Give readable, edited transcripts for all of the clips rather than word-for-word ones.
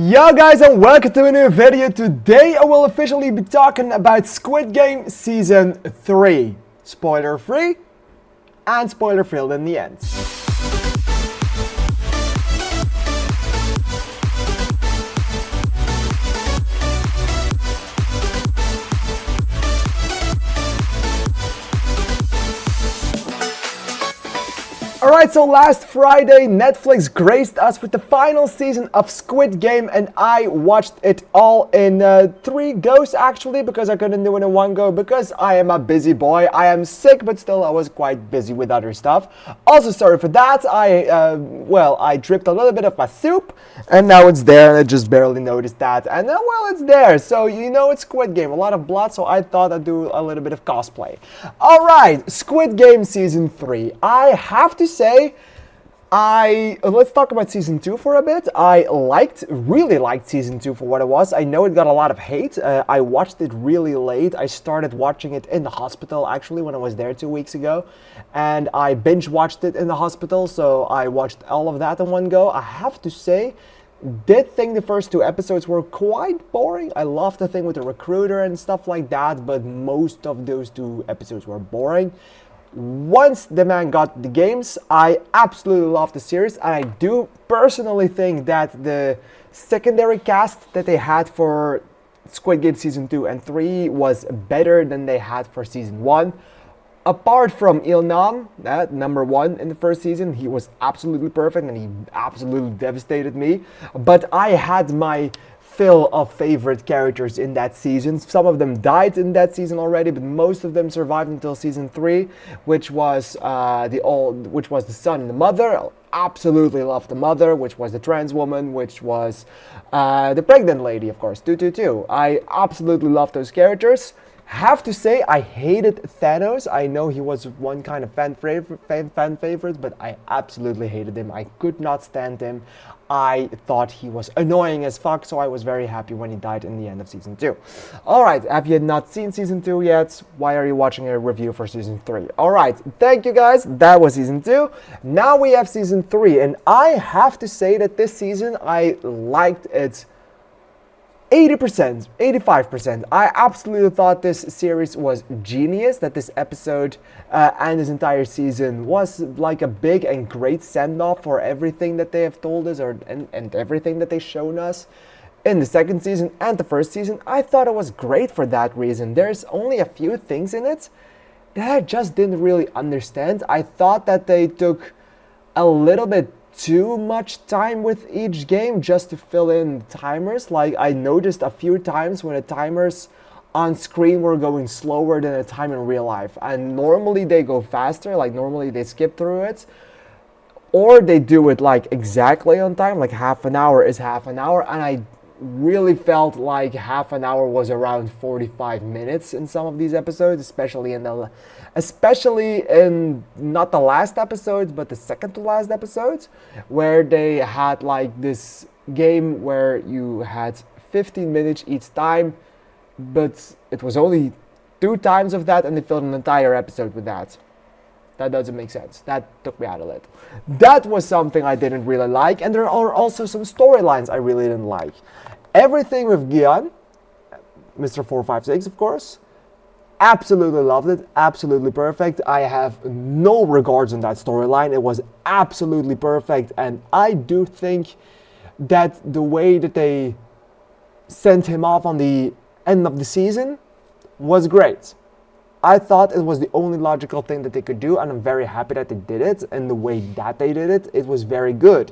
Yo guys, and welcome to a new video. Today I will officially be talking about Squid Game Season 3. Spoiler free and spoiler filled in the end. Alright, so last Friday, Netflix graced us with the final season of Squid Game, and I watched it all in 3 goes actually, because I couldn't do it in 1 go, because I am a busy boy. I am sick, but still I was quite busy with other stuff. Also, sorry for that. I dripped a little bit of my soup, and now it's there, and I just barely noticed that. And it's there, so you know it's Squid Game. A lot of blood, so I thought I'd do a little bit of cosplay. Alright, Squid Game Season 3. I have to say, let's talk about Season 2 for a bit. I really liked Season 2 for what it was. I know it got a lot of hate. I watched it really late. I started watching it in the hospital, actually, when I was there 2 weeks ago. And I binge watched it in the hospital, so I watched all of that in 1 go. I have to say, did think the first 2 episodes were quite boring. I loved the thing with the recruiter and stuff like that, but most of those 2 episodes were boring. Once the man got the games, I absolutely love the series, and I do personally think that the secondary cast that they had for Squid Game Season 2 and 3 was better than they had for Season 1. Apart from Il-nam, number 1 in the first season, he was absolutely perfect and he absolutely devastated me. But I had my fill of favorite characters in that season. Some of them died in that season already, but most of them survived until Season 3, which was the son and the mother. I absolutely loved the mother, which was the trans woman, which was the pregnant lady, of course, 222. I absolutely loved those characters. Have to say, I hated Thanos. I know he was one kind of fan favorite, but I absolutely hated him. I could not stand him. I thought he was annoying as fuck, so I was very happy when he died in the end of Season 2. Alright, have you not seen Season 2 yet? Why are you watching a review for Season 3? Alright, thank you guys. That was Season 2. Now we have Season 3, and I have to say that this season I liked it 80%, 85%. I absolutely thought this series was genius, that this episode and this entire season was like a big and great send-off for everything that they have told us and everything that they've shown us in the second season and the first season. I thought it was great for that reason. There's only a few things in it that I just didn't really understand. I thought that they took a little bit too much time with each game just to fill in timers. Like, I noticed a few times when the timers on screen were going slower than a time in real life, and normally they go faster, like normally they skip through it, or they do it like exactly on time, like half an hour is half an hour, and I really felt like half an hour was around 45 minutes in some of these episodes, especially in not the last episodes, but the second to last episodes, where they had like this game where you had 15 minutes each time, but it was only 2 times of that, and they filled an entire episode with that. That doesn't make sense. That took me out of it. That was something I didn't really like, and there are also some storylines I really didn't like. Everything with Gian, Mr. 456, of course, absolutely loved it. Absolutely perfect. I have no regards on that storyline. It was absolutely perfect, and I do think that the way that they sent him off on the end of the season was great. I thought it was the only logical thing that they could do, and I'm very happy that they did it, and the way that they did it, it was very good.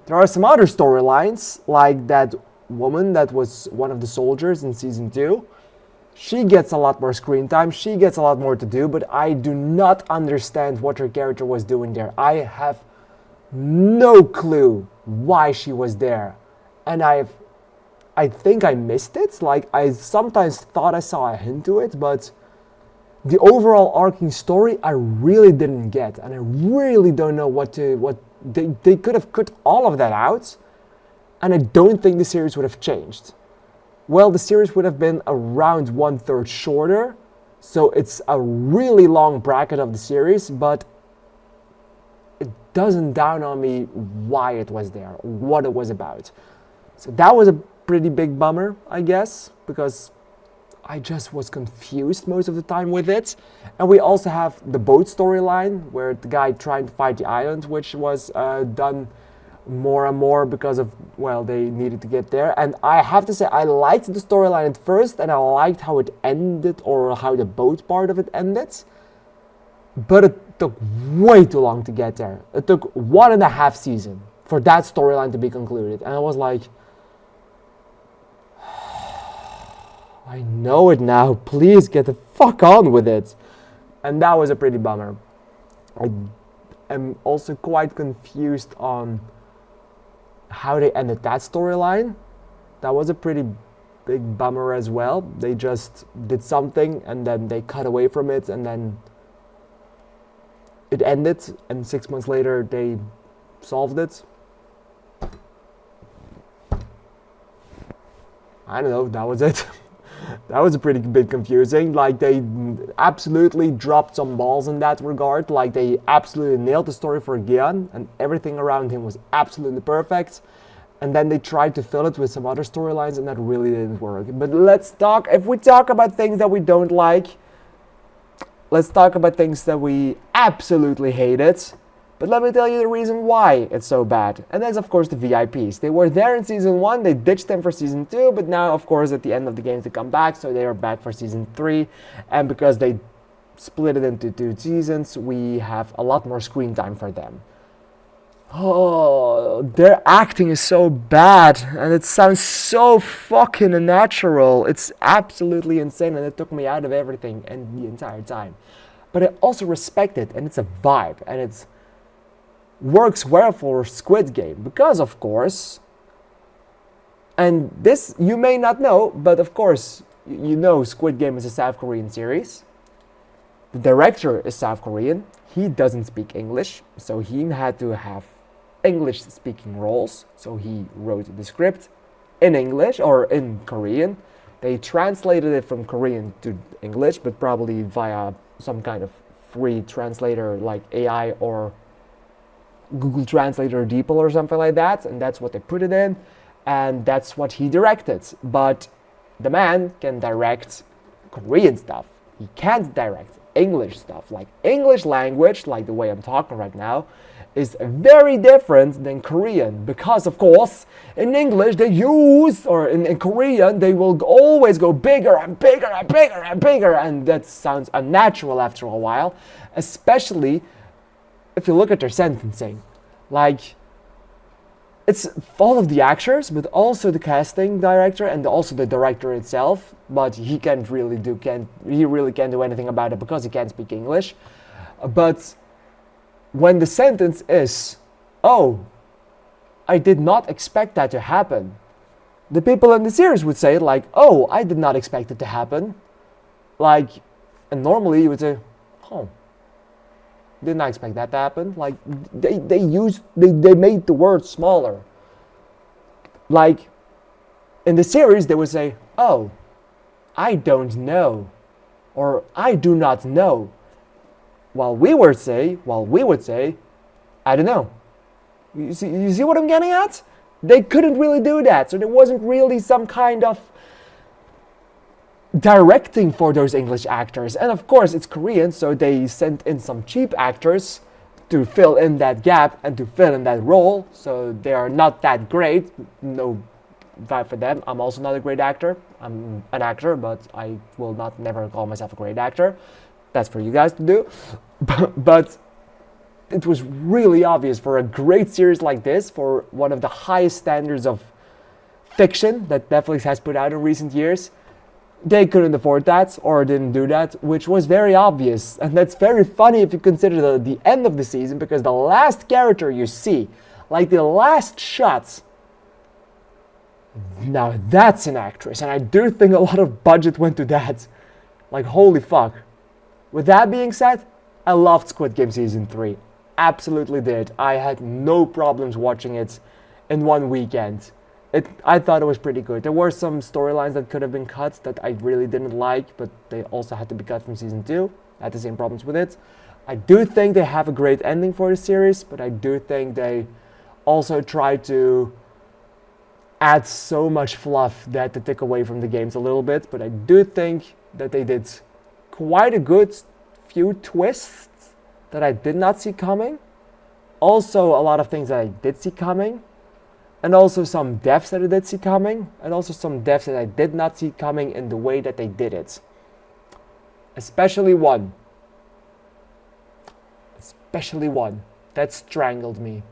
There are some other storylines, like that woman that was one of the soldiers in Season 2. She gets a lot more screen time, she gets a lot more to do, but I do not understand what her character was doing there. I have no clue why she was there, and I think I missed it. Like, I sometimes thought I saw a hint to it, but the overall arcing story I really didn't get, and I really don't know what they could have cut all of that out, and I don't think the series would have changed. Well, the series would have been around 1/3 shorter, so it's a really long bracket of the series, but it doesn't dawn on me why it was there, what it was about. So that was a pretty big bummer, I guess, because I just was confused most of the time with it. And we also have the boat storyline, where the guy trying to fight the island, which was done more and more because of, well, they needed to get there. And I have to say, I liked the storyline at first, and I liked how it ended, or how the boat part of it ended. But it took way too long to get there. It took 1.5 seasons for that storyline to be concluded. And I was like, I know it now, please get the fuck on with it. And that was a pretty bummer. I am also quite confused on how they ended that storyline. That was a pretty big bummer as well. They just did something and then they cut away from it, and then it ended, and 6 months later they solved it. I don't know, that was it. That was a pretty bit confusing. Like, they absolutely dropped some balls in that regard. Like, they absolutely nailed the story for Gian, and everything around him was absolutely perfect. And then they tried to fill it with some other storylines, and that really didn't work. But if we talk about things that we don't like, let's talk about things that we absolutely hated. But let me tell you the reason why it's so bad. And that's, of course, the VIPs. They were there in Season 1, they ditched them for Season 2, but now, of course, at the end of the game they come back, so they are back for Season 3. And because they split it into 2 seasons, we have a lot more screen time for them. Oh, their acting is so bad, and it sounds so fucking unnatural. It's absolutely insane, and it took me out of everything and the entire time. But I also respect it, and it's a vibe, and it's works well for Squid Game because, of course, and this you may not know, but of course you know Squid Game is a South Korean series. The director is South Korean. He doesn't speak English, so he had to have English speaking roles. So he wrote the script in English or in Korean. They translated it from Korean to English, but probably via some kind of free translator like AI or Google Translate or DeepL or something like that, and that's what they put it in, and that's what he directed. But the man can direct Korean stuff. He can't direct English stuff. Like, English language, like the way I'm talking right now, is very different than Korean, because, of course, in English they use, or in Korean, they will always go bigger and bigger and bigger and bigger, and that sounds unnatural after a while, especially if you look at their sentencing. Like, it's all of the actors, but also the casting director and also the director itself, but he really can't do anything about it because he can't speak English. But when the sentence is, oh, I did not expect that to happen, the people in the series would say, like, oh, I did not expect it to happen. Like, and normally you would say, oh, did not expect that to happen. Like, they made the word smaller. Like, in the series they would say, oh, I don't know, or I do not know. While we would say, I don't know. You see what I'm getting at? They couldn't really do that, so there wasn't really some kind of directing for those English actors. And of course it's Korean, so they sent in some cheap actors to fill in that gap and to fill in that role, so they are not that great. No vibe for them. I'm also not a great actor. I'm an actor, but I will never call myself a great actor. That's for you guys to do. But it was really obvious for a great series like this, for one of the highest standards of fiction that Netflix has put out in recent years, they couldn't afford that or didn't do that, which was very obvious. And that's very funny if you consider the end of the season, because the last character you see, like the last shot, now that's an actress. And I do think a lot of budget went to that. Like, holy fuck. With that being said, I loved Squid Game Season 3. Absolutely did. I had no problems watching it in one weekend. I thought it was pretty good. There were some storylines that could have been cut that I really didn't like, but they also had to be cut from Season 2. I had the same problems with it. I do think they have a great ending for the series, but I do think they also try to add so much fluff that to take away from the games a little bit, but I do think that they did quite a good few twists that I did not see coming. Also, a lot of things that I did see coming, and also some deaths that I did see coming, and also some deaths that I did not see coming in the way that they did it. Especially one that strangled me.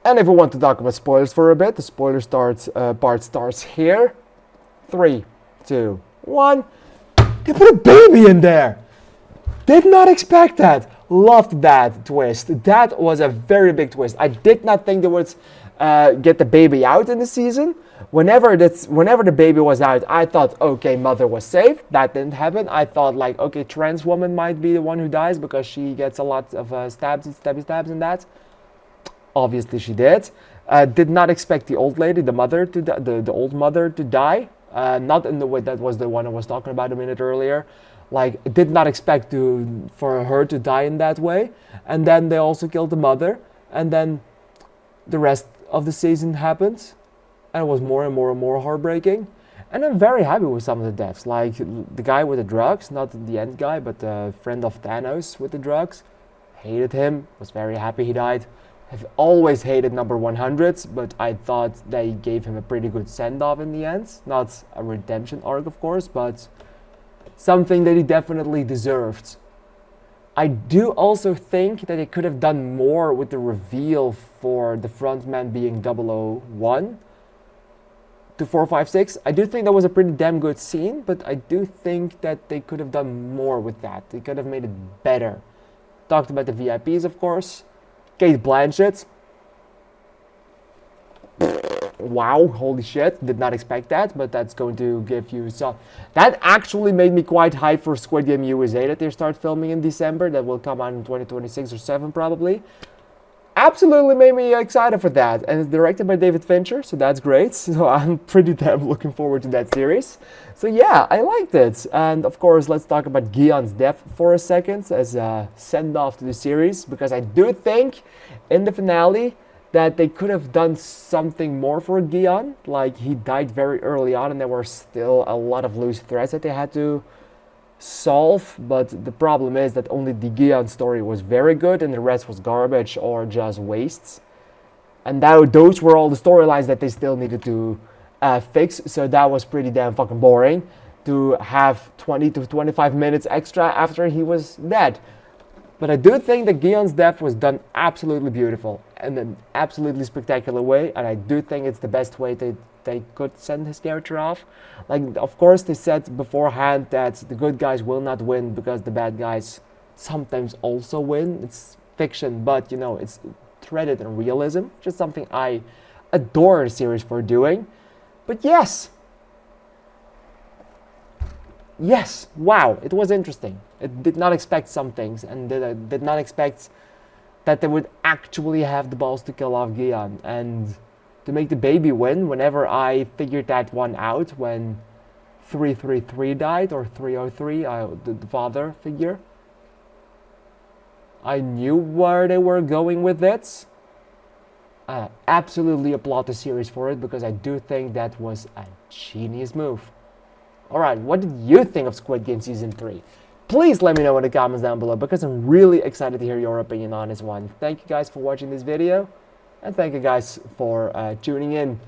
And if we want to talk about spoilers for a bit, the spoiler part starts here. 3, 2, 1. They put a baby in there. Did not expect that. Loved that twist. That was a very big twist. I did not think they would get the baby out in the season. Whenever the baby was out, I thought, okay, mother was safe. That didn't happen. I thought, like, okay, trans woman might be the one who dies because she gets a lot of stabs and that. Obviously, she did. Did not expect the old lady, the mother, the old mother to die. Not in the way that was the one I was talking about a minute earlier. Like, did not expect for her to die in that way. And then they also killed the mother. And then the rest of the season happened. And it was more and more and more heartbreaking. And I'm very happy with some of the deaths. Like, the guy with the drugs, not the end guy, but the friend of Thanos with the drugs. Hated him. Was very happy he died. Have always hated number 100s, but I thought they gave him a pretty good send-off in the end. Not a redemption arc, of course, but something that he definitely deserved. I do also think that they could have done more with the reveal for the frontman being 001 to 456. I do think that was a pretty damn good scene, but I do think that they could have done more with that. They could have made it better. Talked about the VIPs, of course. Kate Blanchett. Wow, holy shit, did not expect that, but that's going to give you some... That actually made me quite hyped for Squid Game USA that they start filming in December. That will come out in 2026 or 7 probably. Absolutely made me excited for that. And it's directed by David Fincher, so that's great. So I'm pretty damn looking forward to that series. So yeah, I liked it. And of course, let's talk about Gi-yeon's death for a second as a send-off to the series. Because I do think in the finale that they could have done something more for Gi-yeon. Like, he died very early on and there were still a lot of loose threads that they had to solve, but the problem is that only the Gi-yeon story was very good and the rest was garbage or just wastes. And those were all the storylines that they still needed to fix, so that was pretty damn fucking boring to have 20 to 25 minutes extra after he was dead. But I do think that Gi-yeon's death was done absolutely beautiful in an absolutely spectacular way, and I do think it's the best way they could send his character off. Like, of course, they said beforehand that the good guys will not win because the bad guys sometimes also win. It's fiction, but, you know, it's threaded in realism. Just something I adore the series for doing. But yes, wow, it was interesting. It did not expect some things, and did not expect that they would actually have the balls to kill off Gi-yeon and to make the baby win. Whenever I figured that one out, when 333 died, or 303, the father figure, I knew where they were going with it. I absolutely applaud the series for it, because I do think that was a genius move. Alright, what did you think of Squid Game Season 3? Please let me know in the comments down below, because I'm really excited to hear your opinion on this one. Thank you guys for watching this video, and thank you guys for tuning in.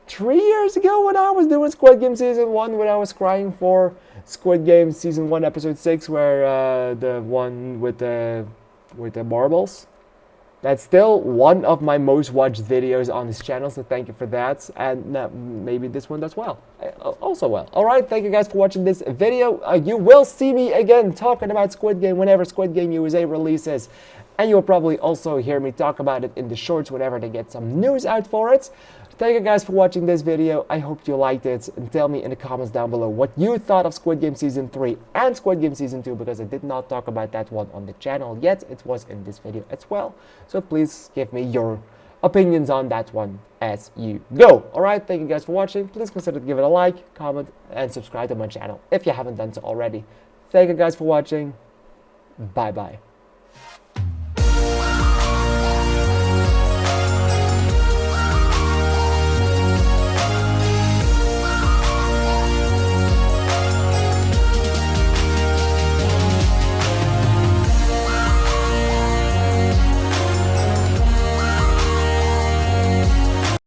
3 years ago when I was doing Squid Game Season 1, when I was crying for Squid Game Season 1 Episode 6, where the one with the marbles. That's still one of my most watched videos on this channel, so thank you for that. And maybe this one does well. Also well. Alright, thank you guys for watching this video. You will see me again talking about Squid Game whenever Squid Game USA releases. And you'll probably also hear me talk about it in the shorts whenever they get some news out for it. Thank you guys for watching this video. I hope you liked it, and tell me in the comments down below what you thought of Squid Game Season 3 and Squid Game Season 2, because I did not talk about that one on the channel yet. It was in this video as well. So please give me your opinions on that one as you go. Alright, thank you guys for watching. Please consider to give it a like, comment, and subscribe to my channel if you haven't done so already. Thank you guys for watching. Bye bye.